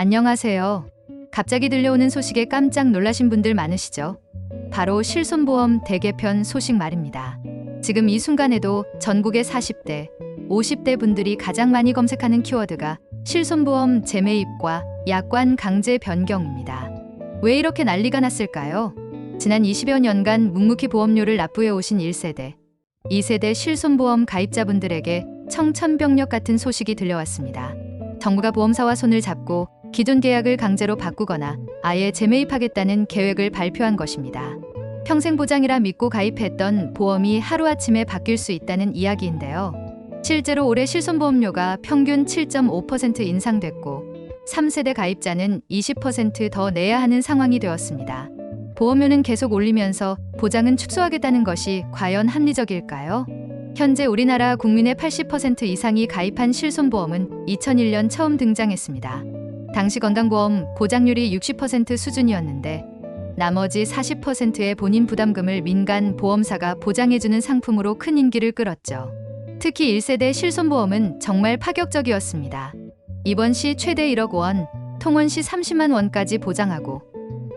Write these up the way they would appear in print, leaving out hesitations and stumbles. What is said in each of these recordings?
안녕하세요. 갑자기 들려오는 소식에 깜짝 놀라신 분들 많으시죠? 바로 실손보험 대개편 소식 말입니다. 지금 이 순간에도 전국의 40대, 50대 분들이 가장 많이 검색하는 키워드가 실손보험 재매입과 약관 강제 변경입니다. 왜 이렇게 난리가 났을까요? 지난 20여 년간 묵묵히 보험료를 납부해 오신 1세대, 2세대 실손보험 가입자분들에게 청천벽력 같은 소식이 들려왔습니다. 정부가 보험사와 손을 잡고 기존 계약을 강제로 바꾸거나 아예 재매입하겠다는 계획을 발표한 것입니다. 평생 보장이라 믿고 가입했던 보험이 하루아침에 바뀔 수 있다는 이야기인데요. 실제로 올해 실손보험료가 평균 7.5% 인상됐고 3세대 가입자는 20% 더 내야 하는 상황이 되었습니다. 보험료는 계속 올리면서 보장은 축소하겠다는 것이 과연 합리적일까요? 현재 우리나라 국민의 80% 이상이 가입한 실손보험은 2001년 처음 등장했습니다. 당시 건강보험 보장률이 60% 수준이었는데 나머지 40%의 본인 부담금을 민간 보험사가 보장해주는 상품으로 큰 인기를 끌었죠. 특히 1세대 실손보험은 정말 파격적이었습니다. 입원 시 최대 1억 원, 통원 시 30만 원까지 보장하고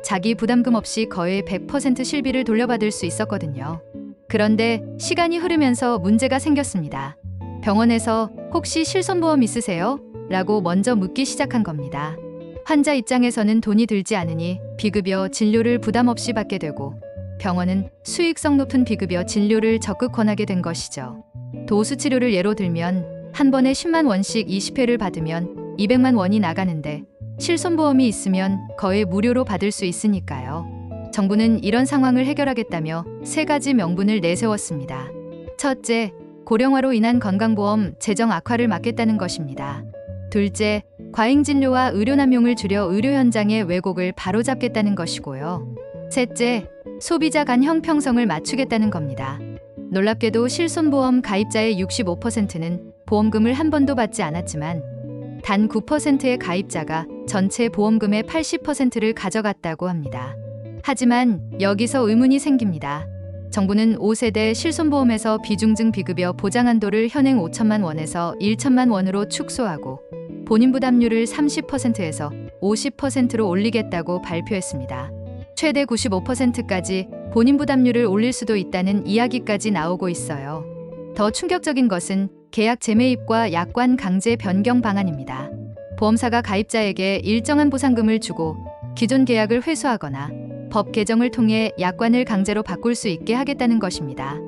자기 부담금 없이 거의 100% 실비를 돌려받을 수 있었거든요. 그런데 시간이 흐르면서 문제가 생겼습니다. 병원에서 혹시 실손보험 있으세요? 라고 먼저 묻기 시작한 겁니다. 환자 입장에서는 돈이 들지 않으니 비급여 진료를 부담 없이 받게 되고 병원은 수익성 높은 비급여 진료를 적극 권하게 된 것이죠. 도수 치료를 예로 들면 한 번에 10만 원씩 20회를 받으면 200만 원이 나가는데 실손보험이 있으면 거의 무료로 받을 수 있으니까요. 정부는 이런 상황을 해결하겠다며 3가지 명분을 내세웠습니다. 첫째, 고령화로 인한 건강보험 재정 악화를 막겠다는 것입니다. 둘째, 과잉진료와 의료남용을 줄여 의료 현장의 왜곡을 바로잡겠다는 것이고요. 셋째, 소비자 간 형평성을 맞추겠다는 겁니다. 놀랍게도 실손보험 가입자의 65%는 보험금을 한 번도 받지 않았지만 단 9%의 가입자가 전체 보험금의 80%를 가져갔다고 합니다. 하지만 여기서 의문이 생깁니다. 정부는 5세대 실손보험에서 비중증 비급여 보장 한도를 현행 5천만 원에서 1천만 원으로 축소하고 본인 부담률을 30%에서 50%로 올리겠다고 발표했습니다. 최대 95%까지 본인 부담률을 올릴 수도 있다는 이야기까지 나오고 있어요. 더 충격적인 것은 계약 재매입과 약관 강제 변경 방안입니다. 보험사가 가입자에게 일정한 보상금을 주고 기존 계약을 회수하거나 법 개정을 통해 약관을 강제로 바꿀 수 있게 하겠다는 것입니다.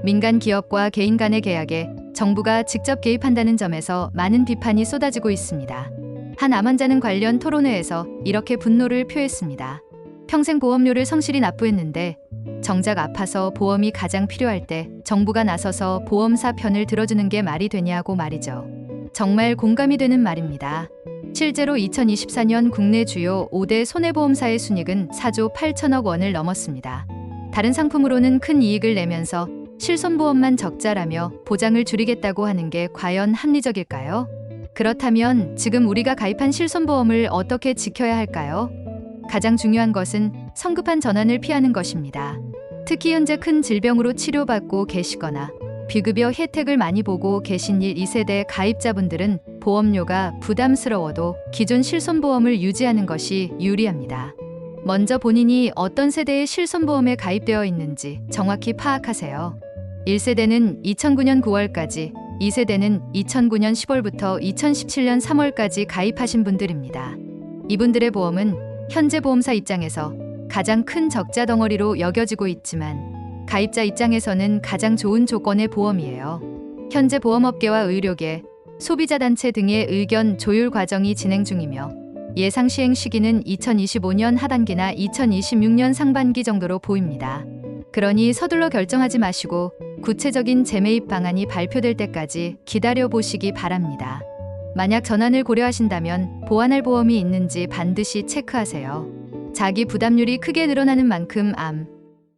민간 기업과 개인 간의 계약에 정부가 직접 개입한다는 점에서 많은 비판이 쏟아지고 있습니다. 한 암 환자는 관련 토론회에서 이렇게 분노를 표했습니다. 평생 보험료를 성실히 납부했는데 정작 아파서 보험이 가장 필요할 때 정부가 나서서 보험사 편을 들어주는 게 말이 되냐고 말이죠. 정말 공감이 되는 말입니다. 실제로 2024년 국내 주요 5대 손해보험사의 순이익은 4조 8천억 원을 넘었습니다. 다른 상품으로는 큰 이익을 내면서 실손보험만 적자라며 보장을 줄이겠다고 하는 게 과연 합리적일까요? 그렇다면 지금 우리가 가입한 실손보험을 어떻게 지켜야 할까요? 가장 중요한 것은 성급한 전환을 피하는 것입니다. 특히 현재 큰 질병으로 치료받고 계시거나 비급여 혜택을 많이 보고 계신 1, 2세대 가입자분들은 보험료가 부담스러워도 기존 실손보험을 유지하는 것이 유리합니다. 먼저 본인이 어떤 세대의 실손보험에 가입되어 있는지 정확히 파악하세요. 1세대는 2009년 9월까지, 2세대는 2009년 10월부터 2017년 3월까지 가입하신 분들입니다. 이분들의 보험은 현재 보험사 입장에서 가장 큰 적자 덩어리로 여겨지고 있지만 가입자 입장에서는 가장 좋은 조건의 보험이에요. 현재 보험업계와 의료계, 소비자단체 등의 의견 조율 과정이 진행 중이며 예상 시행 시기는 2025년 하반기나 2026년 상반기 정도로 보입니다. 그러니 서둘러 결정하지 마시고 구체적인 재매입 방안이 발표될 때까지 기다려보시기 바랍니다. 만약 전환을 고려하신다면 보완할 보험이 있는지 반드시 체크하세요. 자기 부담률이 크게 늘어나는 만큼 암,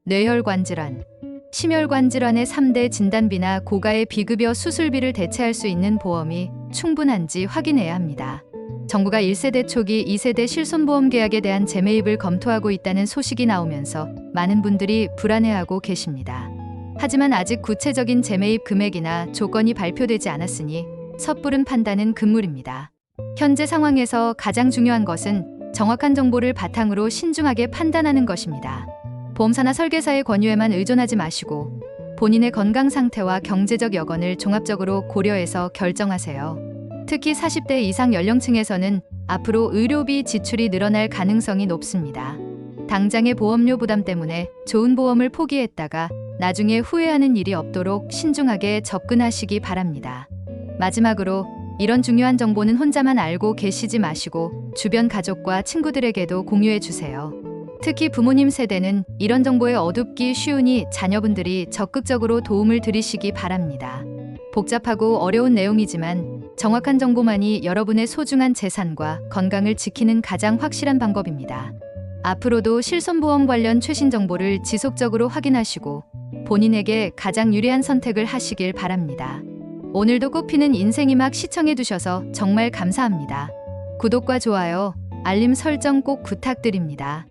뇌혈관 질환, 심혈관 질환의 3대 진단비나 고가의 비급여 수술비를 대체할 수 있는 보험이 충분한지 확인해야 합니다. 정부가 1세대 초기 2세대 실손보험 계약에 대한 재매입을 검토하고 있다는 소식이 나오면서 많은 분들이 불안해하고 계십니다. 하지만 아직 구체적인 재매입 금액이나 조건이 발표되지 않았으니 섣부른 판단은 금물입니다. 현재 상황에서 가장 중요한 것은 정확한 정보를 바탕으로 신중하게 판단하는 것입니다. 보험사나 설계사의 권유에만 의존하지 마시고 본인의 건강 상태와 경제적 여건을 종합적으로 고려해서 결정하세요. 특히 40대 이상 연령층에서는 앞으로 의료비 지출이 늘어날 가능성이 높습니다. 당장의 보험료 부담 때문에 좋은 보험을 포기했다가 나중에 후회하는 일이 없도록 신중하게 접근하시기 바랍니다. 마지막으로 이런 중요한 정보는 혼자만 알고 계시지 마시고 주변 가족과 친구들에게도 공유해 주세요. 특히 부모님 세대는 이런 정보에 어둡기 쉬우니 자녀분들이 적극적으로 도움을 드리시기 바랍니다. 복잡하고 어려운 내용이지만 정확한 정보만이 여러분의 소중한 재산과 건강을 지키는 가장 확실한 방법입니다. 앞으로도 실손보험 관련 최신 정보를 지속적으로 확인하시고 본인에게 가장 유리한 선택을 하시길 바랍니다. 오늘도 꽃피는 인생이막 시청해주셔서 정말 감사합니다. 구독과 좋아요, 알림 설정 꼭 부탁드립니다.